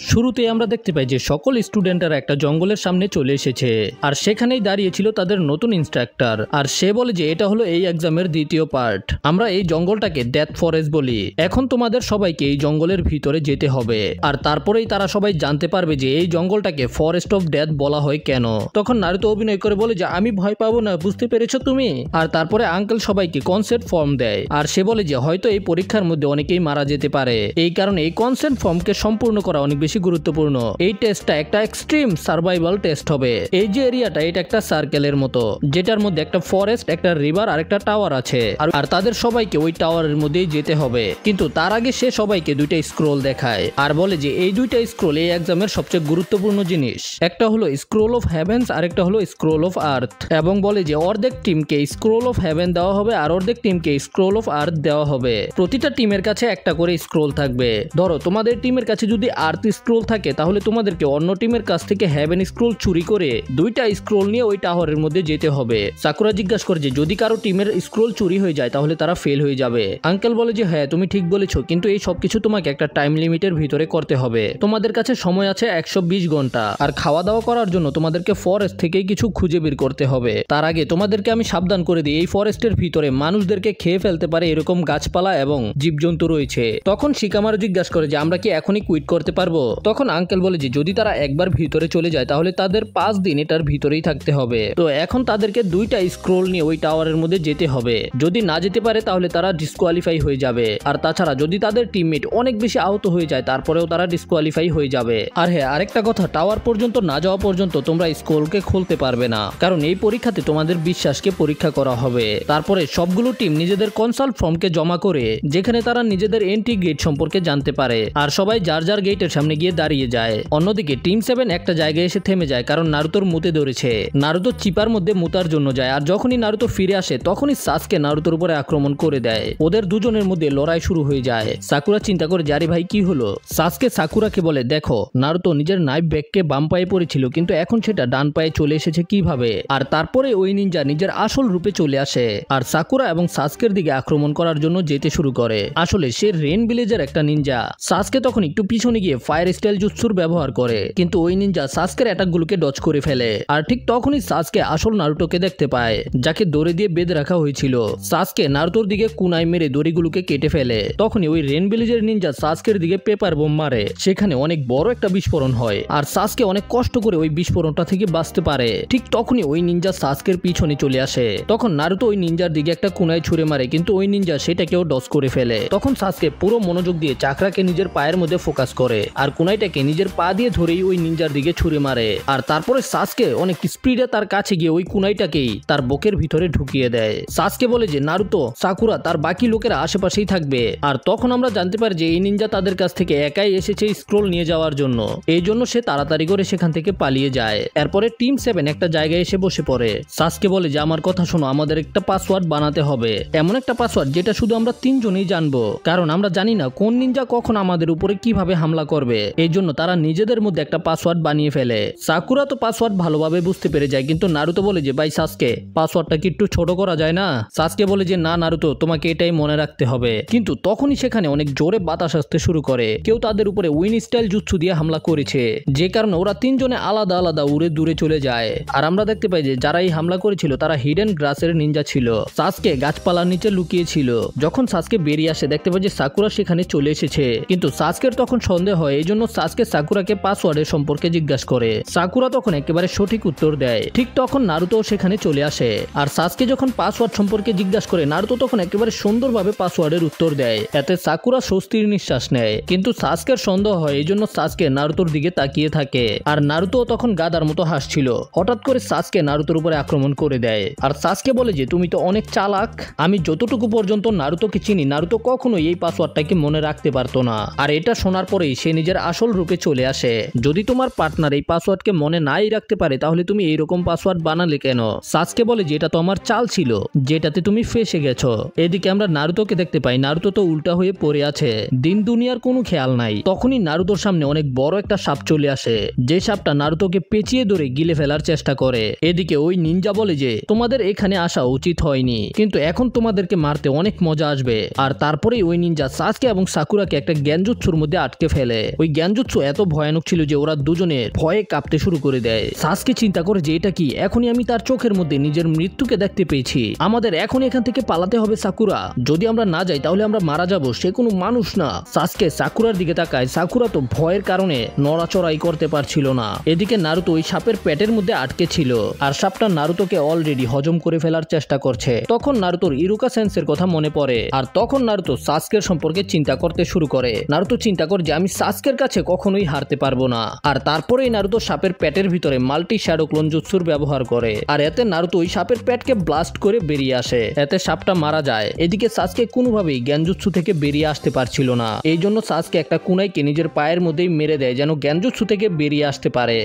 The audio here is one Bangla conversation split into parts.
শুরুতেই আমরা দেখতে পাই যে সকল স্টুডেন্টরা একটা জঙ্গলের সামনে চলে এসেছে আর সেখানেই দাঁড়িয়েছিল তাদের নতুন ইনস্ট্রাক্টর। আর সে বলে যে এটা হলো এই এক্সামের দ্বিতীয় পার্ট, আমরা এই জঙ্গলটাকে ডেথ ফরেস্ট বলি। এখন তোমাদের সবাইকে এই জঙ্গলের ভিতরে যেতে হবে আর তারপরেই তারা সবাই জানতে পারবে যে এই জঙ্গলটাকে ফরেস্ট অফ ডেথ বলা হয় কেন। তখন নারুতো অভিনয় করে বলে যে আমি ভয় পাবো না, বুঝতে পেরেছো তুমি? আর তারপরে আঙ্কেল সবাইকে কনসেন্ট ফর্ম দেয় আর সে বলে যে হয়তো এই পরীক্ষার মধ্যে অনেকেই মারা যেতে পারে, এই কারণে এই কনসেন্ট ফর্মকে সম্পূর্ণ করা অনেক বেশি গুরুত্বপূর্ণ। এই টেস্টটা একটা এক্সট্রিম সার্ভাইভাল টেস্ট হবে। এই যে এরিয়াটা, এটা একটা সার্কেলের মতো যেটার মধ্যে একটা ফরেস্ট, একটা রিভার আর একটা টাওয়ার আছে আর তাদের সবাইকে ওই টাওয়ারের মধ্যেই যেতে হবে। কিন্তু তার আগে সে সবাইকে দুইটা স্ক্রোল দেখায় আর বলে যে এই দুইটা স্ক্রোল এই এক্সামের সবচেয়ে গুরুত্বপূর্ণ জিনিস। একটা হলো স্ক্রোল অফ হেভেন্স আর একটা হলো স্ক্রোল অফ আর্থ, এবং বলে যে অর্ধেক টিমকে স্ক্রোল অফ হেভেন দেওয়া হবে আর অর্ধেক টিমকে স্ক্রোল অফ আর্থ দেওয়া হবে। প্রতিটা টিমের কাছে একটা করে স্ক্রোল থাকবে। ধরো তোমাদের টিমের কাছে যদি আর্থ স্ক্রোল থাকে তাহলে তোমাদেরকে অন্য টিমের কাছ থেকে হেভেন স্ক্রোল চুরি করে দুইটা স্ক্রোল নিয়ে ওই টাওয়ারের মধ্যে যেতে হবে। সাকুরা জিজ্ঞাসা করে যে যদি কারো টিমের স্ক্রোল চুরি হয়ে যায় তাহলে তারা ফেল হয়ে যাবে। আঙ্কেল বলে যে হ্যাঁ তুমি ঠিক বলেছো, কিন্তু এই সবকিছু তোমাকে একটা টাইম লিমিটের ভিতরে করতে হবে। তোমাদের কাছে সময় আছে 120 ঘন্টা আর খাওয়া দাওয়া করার জন্য তোমাদেরকে ফরেস্ট থেকে কিছু খুঁজে বের করতে হবে। তার আগে তোমাদেরকে আমি সাবধান করে দিই, এই ফরেস্টের ভিতরে মানুষদেরকে খেয়ে ফেলতে পারে এরকম গাছপালা এবং জীবজন্তু রয়েছে। তখন শিকামারু জিজ্ঞাসা করে যে আমরা কি এখনই কুইট করতে পারবো? তখন আঙ্কেল বলে যে যদি তারা একবার ভিতরে চলে যায় তাহলে তাদের 5 দিন এটার ভিতরেই থাকতে হবে। তো এখন তাদেরকে দুইটা স্ক্রোল নিয়ে ওই টাওয়ারের মধ্যে যেতে হবে। যদি না যেতে পারে তাহলে তারা ডিসকোয়ালিফাই হয়ে যাবে। আর তাছাড়া যদি তাদের টিমমেট অনেক বেশি আহত হয়ে যায় তারপরেও তারা ডিসকোয়ালিফাই হয়ে যাবে। আর হ্যাঁ, আরেকটা কথা, টাওয়ার পর্যন্ত না যাওয়া পর্যন্ত তোমরা স্ক্রোলকে খুলতে পারবে না, কারণ এই পরীক্ষাতে তোমাদের বিশ্বাসকে পরীক্ষা করা হবে। তারপরে সবগুলো টিম নিজেদের কনসাল্ট ফর্মকে জমা করে যেখানে তারা নিজেদের এন্ট্রি গেট সম্পর্কে জানতে পারে আর সবাই যার যার গেটের সামনে গিয়ে দাঁড়িয়ে যায়। অন্যদিকে টিম 7 একটা জায়গায় এসে থেমে যায় কারণ নারুতোর মুতে ধরেছে। নারুতো চিপার মধ্যে মুতার জন্য যায় আর যখনই নারুতো ফিরে আসে তখনই সাসকে নারুতোর উপরে আক্রমণ করে দেয়। ওদের দুজনের মধ্যে লড়াই শুরু হয়ে যায়। সাকুরা চিন্তা করে জারি ভাই কি হলো? সাসকে সাকুরাকে বলে দেখো, নারুতো নিজের নাইফ ব্যাগকে বাম পায়ে পড়েছিল কিন্তু এখন সেটা ডান পায়ে চলে এসেছে কিভাবে? আর তারপরে ওই নিনজা নিজের আসল রূপে চলে আসে আর সাকুরা এবং সাসকের দিকে আক্রমণ করার জন্য যেতে শুরু করে। আসলে সে রেন ভিলেজের একটা নিনজা। সাসকে তখন একটু পিছনে গিয়ে ফায়ার স্টাইল জুৎসুর ব্যবহার করে কিন্তু ওই নিনজা সাসকের অ্যাটাকগুলোকে ডজ করে ফেলে। আর ঠিক তখনই সাসকে আসল নারুটোকে দেখতে পায় যাকে দড়ি দিয়ে বেঁধে রাখা হয়েছিল। সাসকে নারুতোর দিকে কুনাই মেরে দড়িগুলোকে কেটে ফেলে। তখনই ওই রেন ভিলেজের নিনজা সাসকের দিকে পেপার বোম মারে। সেখানে অনেক বড় একটা বিস্ফোরণ হয় আর সাসকে অনেক কষ্ট করে ওই বিস্ফোরণটা থেকে বাঁচতে পারে। ঠিক তখনই ওই নিনজা সাসকের পিছনে চলে আসে। তখন নারুতো ওই নিনজার দিকে একটা কুনাই ছুঁড়ে মারে কিন্তু ওই নিনজা সেটাকেও ডজ করে ফেলে। তখন সাসকে পুরো মনোযোগ দিয়ে চাকরাকে নিজের পায়ের মধ্যে ফোকাস করে আর কুনাইটাকে নিজের পা দিয়ে ধরেই ওই নিনজার দিকে ছুঁড়ে মারে। আর তারপরে সাসকে অনেক স্পিডে তার কাছে গিয়ে ওই কুনাইটাকেই তার বুকের ভিতরে ঢুকিয়ে দেয়। সাসকে বলে যে নারুতো, সাকুরা তার বাকি লোকেরা আশেপাশেই থাকবে। আর তখন আমরা জানতে পারি যে এই নিনজা তাদের কাছ থেকে একাই এসেছে স্ক্রোল নিয়ে যাওয়ার জন্য। এই জন্য সে তাড়াতাড়ি করে সেখান থেকে পালিয়ে যায়। এরপরে টিম 7 একটা জায়গায় এসে বসে পড়ে। সাসকে বলে যে আমার কথা শোনো, আমাদের একটা পাসওয়ার্ড বানাতে হবে, এমন একটা পাসওয়ার্ড যেটা শুধু আমরা 3 জনই জানবো, কারণ আমরা জানি না কোন নিনজা কখন আমাদের উপরে কিভাবে হামলা করবে। এই জন্য তারা নিজেদের মধ্যে একটা পাসওয়ার্ড বানিয়ে ফেলে। সাকুরা তো পাসওয়ার্ড ভালোভাবে বুঝতে পেরে যায় কিন্তু নারুতো বলে যে ভাই সাসকে, পাসওয়ার্ডটা কি একটু ছোট করা যায় না? সাসকে বলে যে না নারুতো, তোমাকে এটাই মনে রাখতে হবে। কিন্তু তখনই সেখানে অনেক জোরে বাতাস আসতে শুরু করে। কেউ তাদের উপরে উইন স্টাইল জুৎসু দিয়ে হামলা করেছে, যে কারণে ওরা 3 জনে আলাদা আলাদা উড়ে দূরে চলে যায়। আর আমরা দেখতে পাই যে যারা এই হামলা করেছিল তারা হিডেন গ্রাসের নিনজা ছিল। সাসকে গাছপালার নিচে লুকিয়ে ছিল। যখন সাসকে বেরিয়ে আসে দেখতে পাই যে সাকুরা সেখানে চলে এসেছে, কিন্তু সাসকের তখন সন্দেহ হয়। এই জন্য সাসকে সাকুরাকে পাসওয়ার্ডের সম্পর্কে জিজ্ঞাসা করে। সাকুরা তখন একেবারে সঠিক উত্তর দেয়। ঠিক তখন নারুতো সেখানে চলে আসে আর সাসকে যখন পাসওয়ার্ড সম্পর্কে জিজ্ঞাসা করে নারুতো তখন একেবারে সুন্দরভাবে পাসওয়ার্ডের উত্তর দেয়। এতে সাকুরা স্বস্তির নিঃশ্বাস নেয়। কিন্তু সাসকের সন্দেহ হয়, এই জন্য সাসকে নারুতোর দিকে তাকিয়ে থাকে আর নারুতো তখন গাদার মতো হাসছিল। হঠাৎ করে সাসকে নারুতোর উপরে আক্রমণ করে দেয় আর সাসকে বলে যে তুমি তো অনেক চালাক, আমি যতটুকু পর্যন্ত নারুতোকে চিনি নারুতো কখনোই এই পাসওয়ার্ডটাকে মনে রাখতে পারতো না। আর এটা শোনার পরেই সে নিজের আসল রূপে চলে আসে। যদি তোমার পার্টনার এই পাসওয়ার্ডকে মনে নাই রাখতে পারে তাহলে তুমি এইরকম পাসওয়ার্ড বানালে কেন? সাসকে বলে যে এটা তো আমার চাল ছিল যেটাতে তুমি ফেসে গেছো। এদিকে আমরা নারুতোকে দেখতে পাই, নারুতো তো উল্টা হয়ে পড়ে আছে, দিন দুনিয়ার কোনো খেয়াল নাই। তখনই নারুতোর সামনে অনেক বড় একটা সাপ চলে আসে, যে সাপটা নারুতোকে পেঁচিয়ে ধরে গিলে ফেলার চেষ্টা করে। এদিকে ওই নিনজা বলে যে তোমাদের এখানে আসা উচিত হয়নি, কিন্তু এখন তোমাদেরকে মারতে অনেক মজা আসবে। আর তারপরেই ওই নিনজা সাসকে এবং সাকুরাকে একটা জ্ঞানজুৎসুর মধ্যে আটকে ফেলে। ওই ওই জ্ঞানজুৎসু এত ভয়ানক ছিল যে ওরা দুজনে ভয়ে কাঁপতে শুরু করে দেয়। সাসকে চিন্তা করে যে এটা কি, এখনই আমি তার চোখের মধ্যে নিজের মৃত্যুকে দেখতে পেয়েছি, আমাদের এখনই এখান থেকে পালাতে হবে সাকুরা, যদি আমরা না যাই তাহলে আমরা মারা যাব, সে কোনো মানুষ না। সাসকে সাকুরার দিকে তাকায়, সাকুরা তো ভয়ের কারণে নড়াচড়াই করতে পারছিল না। এদিকে নারুতো ওই সাপের পেটের মধ্যে আটকে ছিল আর সাপটা নারুতোকে অলরেডি হজম করে ফেলার চেষ্টা করছে। তখন নারুতোর ইরুকা সেন্সের কথা মনে পড়ে আর তখন নারুতো সাসকের সম্পর্কে চিন্তা করতে শুরু করে। নারুতো চিন্তা করে যে আমি সাসকের কাছে কখনোই হারতে পারবো না। আর তারপরেই নারুতো সাপের পেটের ভিতরে মাল্টি শ্যাডো ক্লোন জুৎসুর ব্যবহার করে আর এতে নারুতো ওই সাপের পেটকে ব্লাস্ট করে বেরিয়ে আসে। এতে সাপটা মারা যায়। এদিকে সাসকে কোনোভাবেই জ্ঞানজুৎসু থেকে বেরিয়ে আসতে পারছিল না, এই জন্য সাসকে একটা কুনাইকে নিজের পায়ের মধ্যেই মেরে দেয় যেন জ্ঞানজুৎসু থেকে বেরিয়ে আসতে পারে।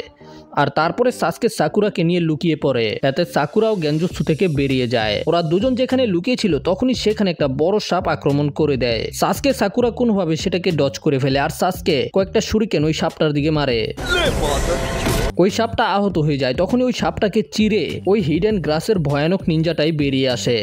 আর তারপরে সাসকে সাকুরাকে নিয়ে লুকিয়ে পড়ে, এতে সাকুরাও জ্ঞানজুৎসু থেকে বেরিয়ে যায়। ওরা দুজন যেখানে লুকিয়ে ছিল তখনই সেখানে একটা বড় সাপ আক্রমণ করে দেয়। সাসকে সাকুরা কোনোভাবে সেটাকে ডজ করে ফেলে আর সাসকে কয়েকটা শুরিকেন ওই সাপটার দিকে মারে। ওই সাপটা আহত হয়ে যায়। তখনই ওই সাপটাকে চিরে ওই হিডেন গ্রাসের ভয়ানক নিনজাটাই বেরিয়ে আসে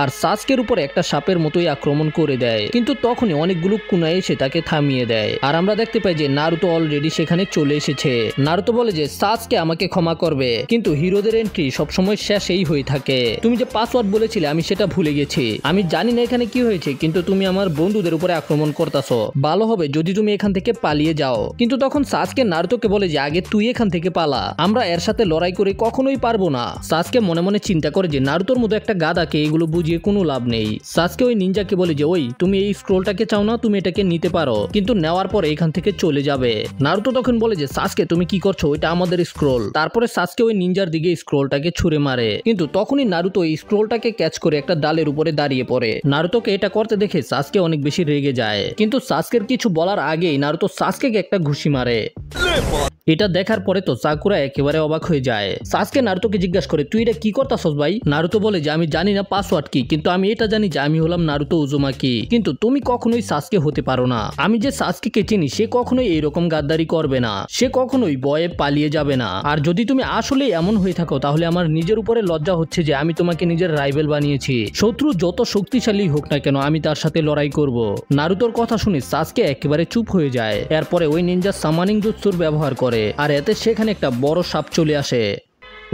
আর সাসকের উপরে একটা সাপের মতোই আক্রমণ করে দেয়। কিন্তু তখনই অনেকগুলো কুনাই এসে তাকে থামিয়ে দেয় আর আমরা দেখতে পাই যে নারুতো অলরেডি সেখানে চলে এসেছে। নারুতো বলে যে সাসকে আমাকে ক্ষমা করবে, কিন্তু হিরোদের এন্ট্রি সবসময় শেষেই হয়ে থাকে। তুমি যে পাসওয়ার্ড বলেছিলে আমি সেটা ভুলে গেছি, আমি জানি না এখানে কি হয়েছে, কিন্তু তুমি আমার বন্ধুদের উপরে আক্রমণ করতেছো, ভালো হবে যদি তুমি এখান থেকে পালিয়ে যাও। কিন্তু তখন সাসকে নারুতোকে বলে যে আগে তুই এখান থেকে পালা, আমরা এর সাথে লড়াই করে কখনোই পারবো না। সাসকে মনে মনে চিন্তা করে যে নারুতোর মতো একটা গাদাকে এগুলো বুঝিয়ে কোনো লাভ নেই। সাসকে ওই নিনজাকে বলে যে ওই তুমি এই স্ক্রোলটাকে চাও না, তুমি এটাকে নিতে পারো, কিন্তু নেওয়ার পরে এখান থেকে চলে যাবে। নারুতো তখন বলে যে সাসকে তুমি কি করছো, ওইটা আমাদের স্ক্রোল। তারপরে সাসকে ওই নিনজার দিকে স্ক্রোলটাকে ছুঁড়ে মারে, কিন্তু তখনই নারুতো এই স্ক্রোলটাকে ক্যাচ করে একটা ডালের উপরে দাঁড়িয়ে পড়ে। নারুতোকে এটা করতে দেখে সাসকে অনেক বেশি রেগে যায়, কিন্তু সাসকের কিছু বলার আগেই নারুতো সাসকেকে একটা ঘুষি মারে। এটা দেখার পরে তো সাকুরা একেবারে অবাক হয়ে যায়। সাসকে নারুতোকে জিজ্ঞাসা করে তুই এটা কি করতাছস ভাই? নারুতো বলে যে আমি জানি না পাসওয়ার্ড কি, কিন্তু আমি এটা জানি যে আমি হলাম নারুতো উজুমাকি, কিন্তু তুমি কখনোই সাসকে হতে পারো না। আমি যে সাসকে চিনি সে কখনোই এইরকম গাদ্দারি করবে না, সে কখনোই ভয়ে পালিয়ে যাবে না। আর যদি তুমি আসলে এমন হয়ে থাকো তাহলে আমার নিজের উপরে লজ্জা হচ্ছে যে আমি তোমাকে নিজের রাইভেল বানিয়েছি। শত্রু যত শক্তিশালী হোক না কেন আমি তার সাথে লড়াই করব। নারুতোর কথা শুনে সাসকে একেবারে চুপ হয়ে যায়। এরপরে ওই নিনজা সামানিং জুৎসুর ব্যবহার করে আর এতে সেখানে একটা বড় সাপ চলে আসে।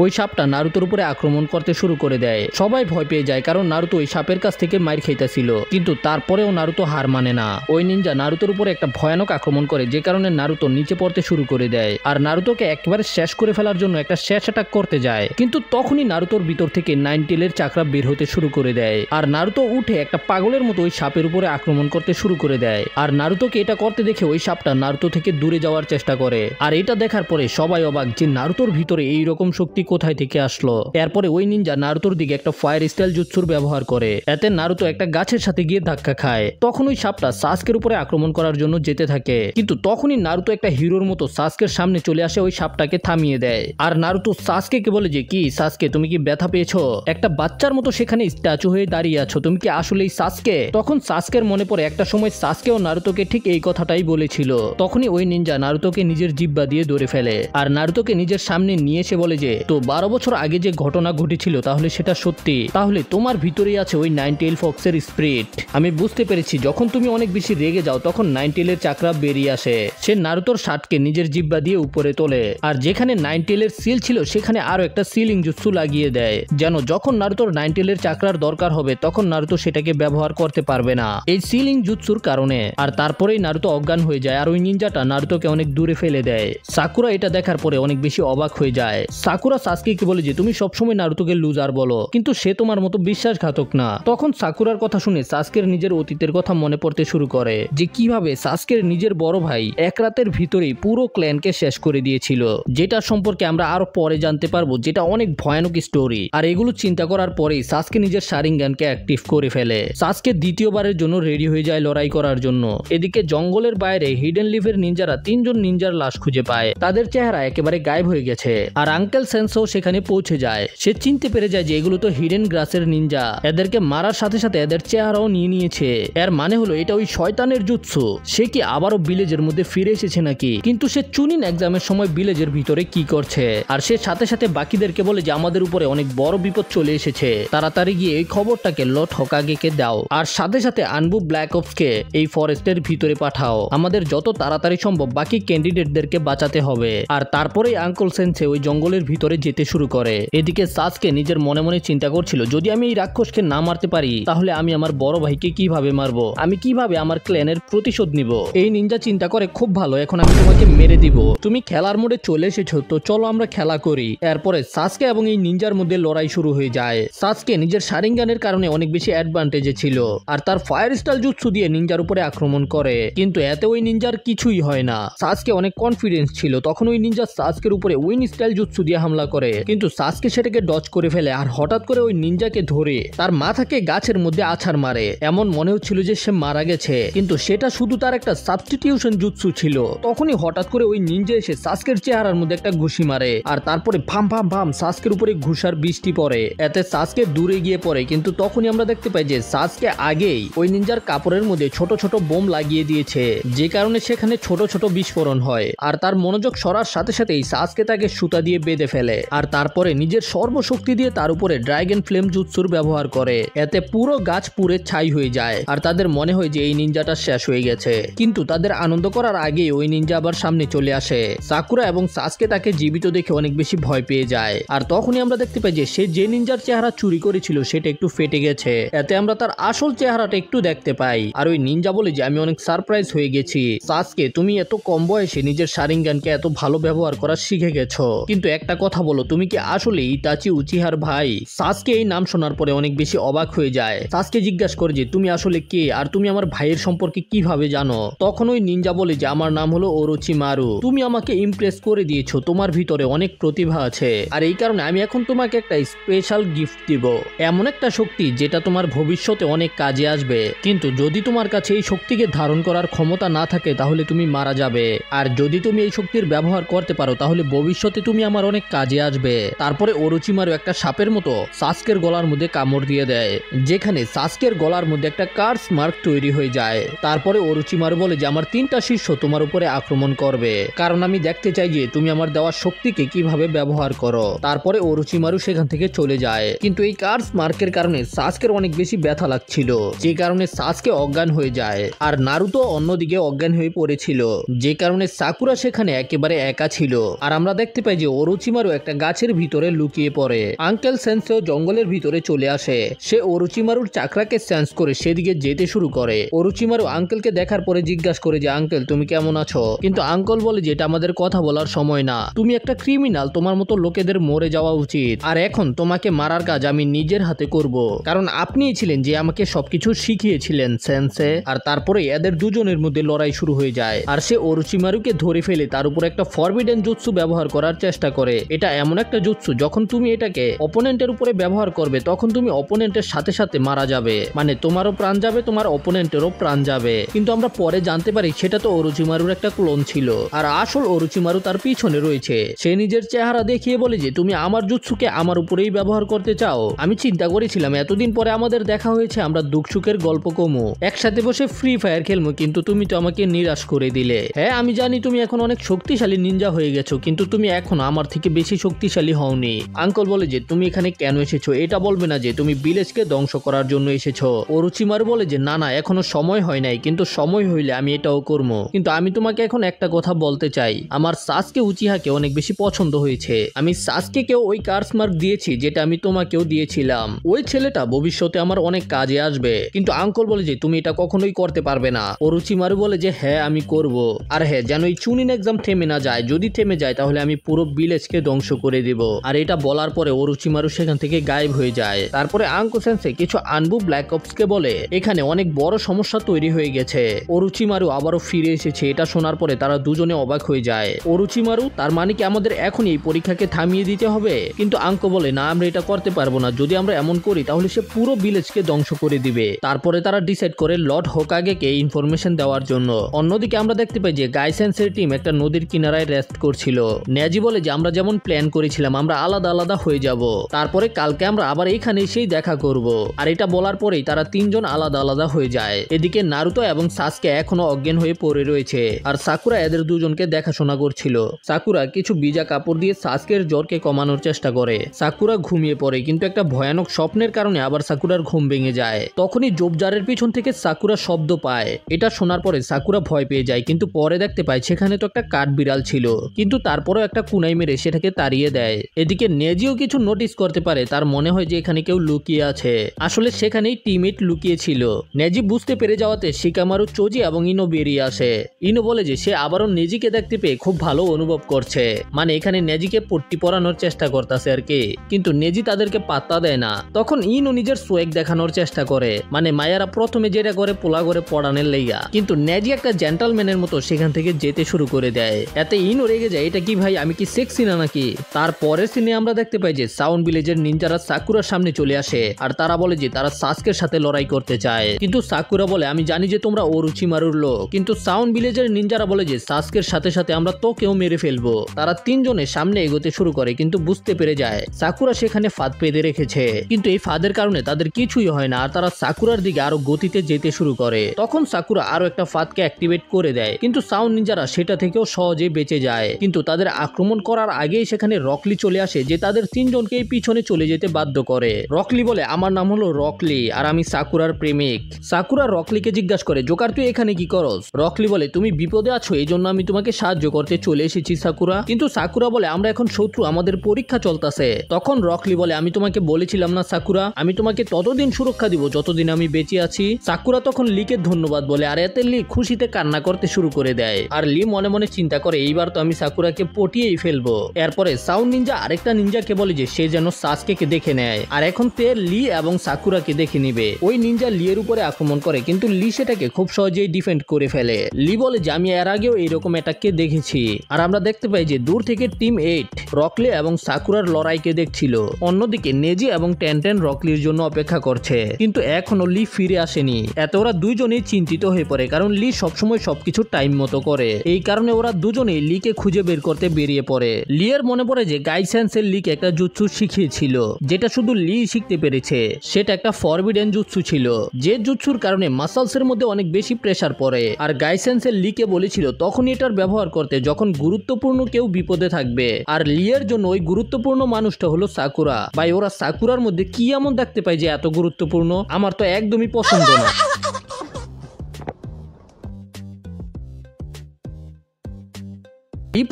ওই সাপটা নারুতোর উপরে আক্রমণ করতে শুরু করে দেয়। সবাই ভয় পেয়ে যায় কারণ নারুতো ওই সাপের কাছ থেকে মাইর খাইতেছিল, কিন্তু তারপরেও নারুতো হার মানে না। ওই নিনজা নারুতোর উপরে একটা ভয়ানক আক্রমণ করে যে কারণে নারুতো নিচে পড়তে শুরু করে দেয় আর নারুতোকে একেবারে শেষ করে ফেলার জন্য একটা শেষ অ্যাটাক করতে যায়। কিন্তু তখনই নারুতোর ভিতর থেকে নাইন টেলের চাকরা বের হতে শুরু করে দেয় আর নারুতো উঠে একটা পাগলের মতো ওই সাপের উপরে আক্রমণ করতে শুরু করে দেয়। আর নারুতোকে এটা করতে দেখে ওই সাপটা নারুতো থেকে দূরে যাওয়ার চেষ্টা করে। আর এটা দেখার পরে সবাই অবাক যে নারুতোর ভিতরে এইরকম শক্তি কোথায় থেকে আসলো। এরপরে ওই নিনজা নারুতোর দিকে একটা ফায়ার স্টাইল জুৎসুর ব্যবহার করে, এতে নারুতো একটা গাছের সাথে গিয়ে ধাক্কা খায়। তখন ওই সাপটা সাসকের উপরে আক্রমণ করার জন্য যেতে থাকে, কিন্তু তখনই নারুতো একটা হিরোর মতো সাসকের সামনে চলে আসে, ওই সাপটাকে থামিয়ে দেয়। আর নারুতো সাসকে বলে যে কি সাসকে তুমি কি ব্যথা পেয়েছো? একটা বাচ্চার মতো সেখানে স্ট্যাচু হয়ে দাঁড়িয়ে আছো, তুমি কি আসলেই সাসকে? তখন সাসকের মনে পড়ে একটা সময় সাসকেও নারুতোকে ঠিক এই কথাটাই বলেছিল। তখনই ওই নিনজা নারুতোকে নিজের জিহ্বা দিয়ে ধরে ফেলে আর নারুতোকে নিজের সামনে নিয়ে এসে বলে যে তো 12 বছর আগে যে ঘটনা ঘটেছিল তাহলে সেটা সত্যি, তাহলে তোমার ভিতরেই আছে ওই নাইন টেল ফক্সের স্পিরিট। আমি বুঝতে পেরেছি যখন তুমি অনেক বেশি রেগে যাও তখন নাইন টেলের চাকরা বেরিয়ে আসে। সে নারুতোর শার্টকে নিজের জিহ্বা দিয়ে উপরে তোলে আর যেখানে নাইন টেলের সিল ছিল সেখানে আরো একটা সিলিং জুৎসু লাগিয়ে দেয়, যেন যখন নারুতোর নাইন টেলের চাকরার দরকার হবে তখন নারুতো সেটাকে ব্যবহার করতে পারবে না এই সিলিং জুৎসুর কারণে। আর তারপরেই নারুতো অজ্ঞান হয়ে যায় আর ওই নিনজাটা নারুতোকে অনেক দূরে ফেলে দেয়। সাকুরা এটা দেখার পরে অনেক বেশি অবাক হয়ে যায়। সাকুরা সাসকেকে বলে যে তুমি সবসময় নারুতোকে লুজার বলো, কিন্তু সে তোমার মতো বিশ্বাসঘাতক না। তখন সাকুরার কথা শুনে সাসকের নিজের অতীতের কথা মনে পড়তে শুরু করে যে কিভাবে সাসকের নিজের বড় ভাই এক রাতের ভিতরেই পুরো ক্ল্যানকে শেষ করে দিয়েছিল, যেটা সম্পর্কে আমরা আরো পরে জানতে পারবো, যেটা অনেক ভয়ানক স্টোরি। আর এগুলো চিন্তা করার পরেই সাসকে নিজের শারিঙ্গানকে অ্যাক্টিভ করে ফেলে। সাসকে দ্বিতীয়বারের জন্য রেডি হয়ে যায় লড়াই করার জন্য। এদিকে জঙ্গলের বাইরে হিডেন লিভের নিনজারা 3 জন নিনজার লাশ খুঁজে পায়, তাদের চেহারা একেবারে গায়েব হয়ে গেছে। আর আঙ্কেল সেন্স সেন্সও সেখানে পৌঁছে যায়। সে চিনতে পেরে যায় যে এগুলো তো হিডেন গ্রাসের নিনজা। এদেরকে মারার সাথে সাথে এদের চেহারাও নিয়ে নিয়েছে। এর মানে হলো এটা ওই শয়তানের জুৎসু। সে কি আবারও ভিলেজের মধ্যে ফিরে এসেছে নাকি? কিন্তু সে চুনিন এক্সামের সময় ভিলেজের ভিতরে কি করছে? আর সে সাথে সাথে বাকিদেরকে বলে যে আমাদের উপরে অনেক বড় বিপদ চলে এসেছে, তাড়াতাড়ি গিয়ে এই খবরটাকে লর্ড হোকাগেকে দাও। আর সাথে সাথে আনবু ব্ল্যাক অপসকে এই ফরেস্টের ভিতরে পাঠাও। আমাদের যত তাড়াতাড়ি সম্ভব বাকি ক্যান্ডিডেটদেরকে বাঁচাতে হবে। আর তারপরেই আঙ্কেল সেন্সে ওই জঙ্গলের ভিতরে যেতে শুরু করে। এদিকে সাসকে নিজের মনে মনে চিন্তা করছিল, যদি আমি এই রাক্ষসকে না মারতে পারি তাহলে আমি আমার বড় ভাইকে কিভাবে মারবো, আমি কিভাবে আমার ক্ল্যানের প্রতিশোধ নিব। এই নিনজা চিন্তা করে, খুব ভালো, এখন আমি তোমাকে মেরে দিব। তুমি খেলার মোড়ে চলে এসেছো, তো চলো আমরা খেলা করি। এরপরে সাসকে এবং এই নিনজার মধ্যে লড়াই শুরু হয়ে যায়। সাসকে নিজের শারিঙ্গানের কারণে অনেক বেশি অ্যাডভান্টেজে ছিল আর তার ফায়ার স্টাইল জুৎসু দিয়ে নিনজার উপরে আক্রমণ করে, কিন্তু এতে ওই নিনজার কিছুই হয় না। সাসকে অনেক কনফিডেন্স ছিল, তখন ওই নিনজা সাসকের উপরে উইন স্টাইল জুৎসু দিয়ে হামলা করে, কিন্তু সাসকে সেটাকে ডজ করে ফেলে আর হঠাৎ করে ওই নিনজাকে ধরে তার মাথাকে গাছের মধ্যে আছাড় মারে। এমন মনে হচ্ছিল যে সে মারা গেছে, কিন্তু সেটা শুধু তার একটা সাবস্টিটিউশন জুৎসু ছিল। তখনই হঠাৎ করে ওই নিনজা এসে সাসকের চেহারার মধ্যে একটা ঘুষি মারে আর তারপরে ভাম ভাম ভাম সাসকের উপরে ঘুষার বৃষ্টি পড়ে। এতে সাসকে দূরে গিয়ে পড়ে, কিন্তু তখনই আমরা দেখতে পাই যে সাসকে আগেই ওই নিনজার কাপড়ের মধ্যে ছোট ছোট বোম লাগিয়ে দিয়েছে, যে কারণে সেখানে ছোট ছোট বিস্ফোরণ হয়। আর তার মনোযোগ সরার সাথে সাথেই সাসকে তাকে সুতা দিয়ে বেঁধে ফেলে আর তারপরে নিজের সর্বশক্তি দিয়ে তার উপরে ড্রাগন ফ্লেম জুৎসুর ব্যবহার করে। এতে পুরো গাছ পুড়ে ছাই হয়ে যায় আর তাদের মনে হয় যে এই নিনজাটা শেষ হয়ে গেছে, কিন্তু তাদের আনন্দ করার আগে ওই নিনজা আবার সামনে চলে আসে। সাকুরা এবং সাসকে তাকে জীবিত দেখে অনেক বেশি ভয় পেয়ে যায় আর তখনই আমরা দেখতে পাই যে সে যে নিনজার চেহারা চুরি করেছিল সেটা একটু ফেটে গেছে। এতে আমরা তার আসল চেহারাটা একটু দেখতে পাই আর ওই নিনজা বলে যে আমি অনেক সারপ্রাইজ হয়ে গেছি সাসকে, তুমি এত কম বয়সে নিজের শারিঙ্গানকে এত ভালো ব্যবহার করা শিখে গেছো, কিন্তু একটা কথা বলো, তুমি কি আসলে ইতাচি উচিহার ভাই? সাসকে এই নাম শোনার পরে অনেক বেশি অবাক হয়ে যায়। সাসকে জিজ্ঞাসা করে যে তুমি আসলে কে আর তুমি আমার ভাইয়ের সম্পর্কে কিভাবে জানো? তখন ওই নিনজা বলে যে আমার নাম হলো ওরোচিমারু, তুমি আমাকে ইমপ্রেস করে দিয়েছো, তোমার ভিতরে অনেক প্রতিভা আছে আর এই কারণে আমি এখন তোমাকে একটা স্পেশাল গিফট দিব, এমন একটা শক্তি যেটা তোমার ভবিষ্যতে অনেক কাজে আসবে, কিন্তু যদি তোমার কাছে এই শক্তিকে ধারণ করার ক্ষমতা না থাকে তাহলে তুমি মারা যাবে, আর যদি তুমি এই শক্তির ব্যবহার করতে পারো তাহলে ভবিষ্যতে তুমি আমার অনেক কাজে আসবে। তারপরে ওরোচিমারু একটা সাপের মতো সাসকের গলার মধ্যে কামড় দিয়ে দেয়, যেখানে সাসকের গলার মধ্যে একটা কার্স মার্ক তৈরি হয়ে যায়। তারপরে ওরোচিমারু বলে যে আমার 3টা শিষ্য তোমার উপরে আক্রমণ করবে, কারণ আমি দেখতে চাই যে তুমি আমার দেওয়া শক্তিকে কিভাবে ব্যবহার করো। তারপরে ওরোচিমারু সেখান থেকে চলে যায়, কিন্তু এই কার্স মার্কের কারণে সাসকের অনেক বেশি ব্যথা লাগছিল, যে কারণে সাসকে অজ্ঞান হয়ে যায় আর নারুতো অন্যদিকে অজ্ঞান হয়ে পড়েছিল, যে কারণে সাকুরা সেখানে একেবারে একা ছিল। আর আমরা দেখতে পাই যে ওরোচিমারু একটা গাছের ভিতরে লুকিয়ে পড়ে। আঙ্কেল সেন্সেও জঙ্গলের ভিতরে চলে আসে, সে ওরোচিমারুর চাকরাকে সেন্স করে সেদিকে যেতে শুরু করে। ওরোচিমারু আঙ্কেলকে দেখার পরে জিজ্ঞাসা করে যে আঙ্কেল তুমি কেমন আছো, কিন্তু আঙ্কেল বলে যে এটা আমাদের কথা বলার সময় না, তুমি একটা ক্রিমিনাল, তোমার মতো লোকেদের মরে যাওয়া উচিত, আর এখন তোমাকে মারার কাজ আমি নিজের হাতে করব, কারণ আপনিই ছিলেন যে আমাকে সবকিছু শিখিয়েছিলেন সেন্সে। আর তারপরে এদের দুজনের মধ্যে লড়াই শুরু হয়ে যায় আর সে ওরোচিমারুকে ধরে ফেলে তার উপর একটা ফরবিডেন জুৎসু ব্যবহার করার চেষ্টা করে। এটা এমন একটা জুৎসু যখন তুমি এটাকে অপোনেন্টের উপরে ব্যবহার করবে তখন তুমি অপোনেন্টের সাথে সাথে মারা যাবে, মানে তোমারও প্রাণ যাবে, তোমার অপোনেন্টেরও প্রাণ যাবে। কিন্তু আমরা পরে জানতে পারি সেটা তো ওরোচিমারুর একটা ক্লোন ছিল আর আসল ওরোচিমারু তার পিছনে রয়েছে। সে নিজের চেহারা দেখিয়ে বলে যে তুমি আমার জুৎসুকে আমার উপরেই ব্যবহার করতে চাও? আমি চিন্তা করেছিলাম এতদিন পরে আমাদের দেখা হয়েছে, আমরা দুঃখ সুখের গল্প কমু, একসাথে বসে ফ্রি ফায়ার খেলবো, কিন্তু তুমি তো আমাকে নিরাশ করে দিলে। হ্যাঁ আমি জানি তুমি এখন অনেক শক্তিশালী নিনজা হয়ে গেছো, কিন্তু তুমি এখন আমার থেকে বেশি শক্তিশালী হওনি। আঙ্কেল বলে যে তুমি এখানে কেন এসেছো, এটা বলবে না যে তুমি ভিলেজকে ধ্বংস করার জন্য এসেছো। ওরোচিমারু বলে যে না না এখনো সময় হয় নাই, কিন্তু সময় হইলে আমি এটাও করবো, কিন্তু আমি তোমাকে এখন একটা কথা বলতে চাই, আমার সাসকে উচিহাকে অনেক বেশি পছন্দ হয়েছে, আমি সাসকে কেও ওই কার্স মার্ক দিয়েছি যেটা আমি তোমাকেও দিয়েছিলাম, ওই ছেলেটা ভবিষ্যতে আমার অনেক কাজে আসবে। কিন্তু আঙ্কেল বলে যে তুমি এটা কখনোই করতে পারবে না। ওরোচিমারু বলে যে হ্যাঁ আমি করব, আর হ্যাঁ যেন এই চুনিন এক্সাম থেমে না যায়, যদি থেমে যায় তাহলে আমি পুরো ভিলেজকে ধ্বংস করে দিব। আর এটা বলার পরে ওরোচিমারু সেখান থেকে গায়েব হয়ে যায়। তারপরে আঙ্কেল সেন্সে কিছু আনবু ব্ল্যাক অপসকে বলে এখানে অনেক বড় সমস্যা তৈরি হয়ে গেছে, ওরোচিমারু আবারও ফিরে এসেছে। এটা শোনার পরে তারা দুজনে অবাক হয়ে যায়। ওরোচিমারু তার মানে কি আমাদের এখন এই পরীক্ষাকে থামিয়ে দিতে হবে? কিন্তু আঙ্কো বলে না আমরা এটা করতে পারবো না, যদি আমরা এমন করি তাহলে সে পুরো ভিলেজকে ধ্বংস করে দিবে। তারপরে তারা ডিসাইড করে লর্ড হোকাগেকে ইনফরমেশন দেওয়ার জন্য। অন্যদিকে আমরা দেখতে পাই যে গাইসেন্সের টিম একটা নদীর কিনারায় রেস্ট করছিল। নেজি বলে যে আমরা যেমন প্ল্যান প্ল্যান করেছিলাম আমরা আলাদা আলাদা হয়ে যাব, তারপরে কালকে আমরা আবার এখানে এসেই দেখা করব। আর এটা বলার পরেই তারা তিনজন আলাদা আলাদা হয়ে যায়। এদিকে নারুতো এবং সাসকে এখনো অজ্ঞান হয়ে পড়ে রয়েছে, আর সাকুরা এদের দুজনকে দেখাশোনা করছিল। সাকুরা কিছু ভিজা কাপড় দিয়ে সাসকের জ্বরকে কমানোর চেষ্টা করে। সাকুরা ঘুমিয়ে পড়ে, কিন্তু একটা ভয়ানক স্বপ্নের কারণে আবার সাকুরার ঘুম ভেঙে যায়। তখনই জোবজারের পিছন থেকে সাকুরা শব্দ পায়। এটা শোনার পরে সাকুরা ভয় পেয়ে যায়, কিন্তু পরে দেখতে পায় সেখানে তো একটা কাঠ বিড়াল ছিল, কিন্তু তারপরেও একটা কুনাই মেরে সেটাকে তাড়িয়ে দেয়। এদিকে নেজিও কিছু নোটিস করতে পারে, তার মনে হয় যে এখানে কেউ লুকিয়ে আছে। আসলে সেখানেই টিমমেট লুকিয়ে ছিল। নেজি বুঝতে পেরে যাওয়াতে শিকামারু, চোজি এবং ইনো বেরিয়ে আসে। ইনো বলে যে সে আবারও নেজিকে দেখতে পেয়ে খুব ভালো অনুভব করছে, মানে এখানে নেজিকে পট্টি পরানোর চেষ্টা করতেছে আর কি, কিন্তু নেজি তাদেরকে পাত্তা দেয় না। তখন ইনো নিজের সোয়েগ দেখানোর চেষ্টা করে, মানে মায়ারা প্রথমে যেটা করে পোলা করে পড়ানোর লাইগা, কিন্তু নেজি একটা জেন্টালম্যানের মতো সেখান থেকে যেতে শুরু করে দেয়। এতে ইনো রেগে যায়, এটা কি ভাই, আমি কি সেক্সি না নাকি? তারপরের সিনে আমরা দেখতে পাই যে সাউন্ড ভিলেজের নিনজারা সাকুরার সামনে চলে আসে, আর তারা বলে যে তারা সাসকের সাথে লড়াই করতে চায়। কিন্তু সাকুরা বলে আমি জানি যে তোমরা ওরুচিমারুর লোক, কিন্তু সাউন্ড ভিলেজের নিনজারা বলে যে সাসকের সাথে সাথে আমরা তোকেও মেরে ফেলবো। তারা তিনজনে সামনে এগোতে শুরু করে, কিন্তু বুঝতে পেরে যায় সাকুরা সেখানে ফাঁদ পেতে রেখেছে, কিন্তু এই ফাঁদের কারণে তাদের কিছুই হয় না, আর তারা সাকুরার দিকে আরো গতিতে যেতে শুরু করে। তখন সাকুরা আরো একটা ফাঁদকে অ্যাক্টিভেট করে দেয়, কিন্তু সাউন্ড নিনজারা সেটা থেকেও সহজে বেঁচে যায়। কিন্তু তাদের আক্রমণ করার আগেই সেখানে রকলি চলে আসে, যে তাদের তিনজনকেই পিছনে চলে যেতে বাধ্য করে। রকলি বলে আমার নাম হলো রকলি, আর আমি সাকুরার প্রেমিক। সাকুরা রকলিকে জিজ্ঞাসা করে জোকার তুই এখানে কি করস? রকলি বলে তুমি বিপদে আছো, এই জন্য আমি তোমাকে সাহায্য করতে চলে এসেছি সাকুরা। কিন্তু সাকুরা বলে আমরা এখন শত্রু, আমাদের পরীক্ষা চলতেছে। তখন রকলি বলে আমি তোমাকে বলেছিলাম না সাকুরা, আমি তোমাকে ততদিন সুরক্ষা দিব যতদিন আমি বেঁচে আছি। সাকুরা তখন লিকে ধন্যবাদ বলে, আর এতে লি খুশিতে কান্না করতে শুরু করে দেয়। আর লি মনে মনে চিন্তা করে এইবার তো আমি সাকুরাকে পটিয়েই ফেলবো। এরপরে সাউন্ড নিনজা আরেকটা নিনজাকে বলে যে সে যেন সাসকে দেখে নেয়, আর এখন তে লি এবং সাকুরাকে দেখে নিবে। ওই নিনজা লিয়ের উপরে আক্রমণ করে, কিন্তু লি সেটাকে খুব সহজেই ডিফেন্ড করে ফেলে। লি বলে যে আমি এর আগেও এইরকম অ্যাটাককে দেখেছি। আর আমরা দেখতে পাই যে দূর থেকে টিম 8 রকলি এবং সাকুরার লড়াইকে দেখছিল। অন্যদিকে নেজি এবং টেনটেন রকলির জন্য অপেক্ষা করছে, কিন্তু এখনো লি ফিরে আসেনি। এতে ওরা দুইজনেই চিন্তিত হয়ে পড়ে, কারণ লি সবসময় সবকিছু টাইম মতো করে। এই কারণে ওরা দুজনেই লিকে খুঁজে বের করতে বেরিয়ে পড়ে। লিয়ের মনে পড়ে যে গাইসেন্সের লিক একটা জুৎসু শিখিয়েছিল, যেটা শুধু লি শিখতে পেরেছে। সেটা একটা ফরবিডেন জুৎসু ছিল, যে জুৎসুর কারণে মাসলসের মধ্যে অনেক বেশি প্রেসার পড়ে। আর গাইসেন্সের লিকে বলেছিল তখনই এটার ব্যবহার করতে যখন গুরুত্বপূর্ণ কেউ বিপদে থাকবে। আর লিয়ের জন্য ওই গুরুত্বপূর্ণ মানুষটা হলো সাকুরা। ভাই ওরা সাকুরার মধ্যে কি এমন দেখতে পায় যে এত গুরুত্বপূর্ণ? আমার তো একদমই পছন্দ না।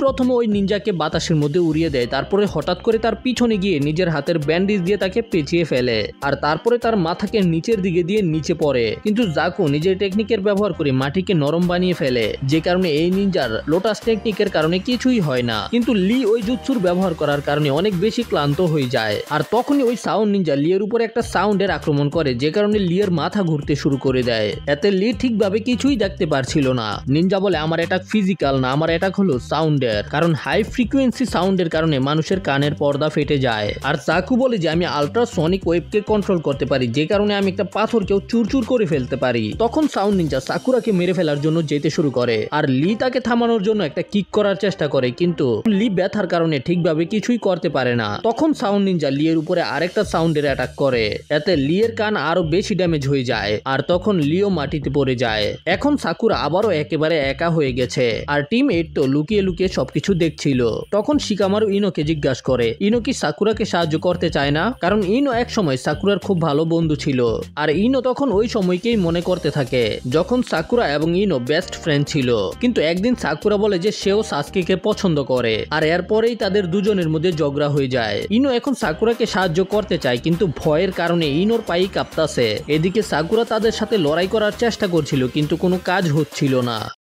প্রথমে ওই নিনজাকে বাতাসের মধ্যে উড়িয়ে দেয়, তারপরে হঠাৎ করে তার পিছনে গিয়ে নিজের হাতের ব্যান্ডেজ দিয়ে তাকে পেঁচিয়ে ফেলে, আর তারপরে তার মাথাকে নিচের দিকে দিয়ে নিচে পড়ে। কিন্তু জাকু নিজের টেকনিকের ব্যবহার করে মাটিকে নরম বানিয়ে ফেলে, যে কারণে এই নিনজার লোটাস টেকনিকের কারণে কিছুই হয় না। কিন্তু লি ওই জুৎসুর ব্যবহার করার কারণে অনেক বেশি ক্লান্ত হয়ে যায়। আর তখনই ওই সাউন্ড নিনজা লিয়ের উপরে একটা সাউন্ডের আক্রমণ করে, যে কারণে লিয়ের মাথা ঘুরতে শুরু করে দেয়। এতে লি ঠিকভাবে কিছুই দেখতে পারছিল না। নিনজা বলে আমার অ্যাটাক ফিজিক্যাল না, আমার অ্যাটাক হলো সাউন্ড, কারণ হাই ফ্রিকোয়েন্সি সাউন্ডের কারণে মানুষের কানের পর্দা ফেটে যায়। আর জাকু বলে যে আমি আল্ট্রাসনিক ওয়েভকে কন্ট্রোল করতে পারি, যে কারণে আমি একটা পাথরকেও চুরচুর করে ফেলতে পারি। তখন সাউন্ড নিনজা সাকুরাকে মেরে ফেলার জন্য যেতে শুরু করে, আর লি তাকে থামানোর জন্য একটা কিক করার চেষ্টা করে, কিন্তু লি ব্যথার কারণে ঠিকভাবে কিছুই করতে পারে না। তখন সাউন্ড নিনজা লিয়ের উপরে আরেকটা সাউন্ডের অ্যাটাক করে, এতে লিয়ের কান আরো বেশি ড্যামেজ হয়ে যায়, আর তখন লিও মাটিতে পড়ে যায়। এখন সাকুরা আবারও একেবারে একা হয়ে গেছে, আর টিম 8 তো লুকিয়ে লুকিয়ে সবকিছু দেখছিল। তখন শিকামারু ইনোকে জিজ্ঞাসা করে ইনো কি সাকুরাকে সাহায্য করতে চায় না, কারণ ইনো এক সময় সাকুরার খুব ভালো বন্ধু ছিল। আর ইনো তখন ওই সময়কেই মনে করতে থাকে যখন সাকুরা এবং ইনো বেস্ট ফ্রেন্ড ছিল। কিন্তু একদিন সাকুরা বলে যে সেও সাসকেকে পছন্দ করে, আর এরপরেই তাদের দুজনের মধ্যে ঝগড়া হয়ে যায়। ইনো এখন সাকুরাকে সাহায্য করতে চায়, কিন্তু ভয়ের কারণে ইনোর পায়ে কাঁপতাছে। এদিকে সাকুরা তাদের সাথে লড়াই করার চেষ্টা করছিল, কিন্তু কোনো কাজ হচ্ছিল না।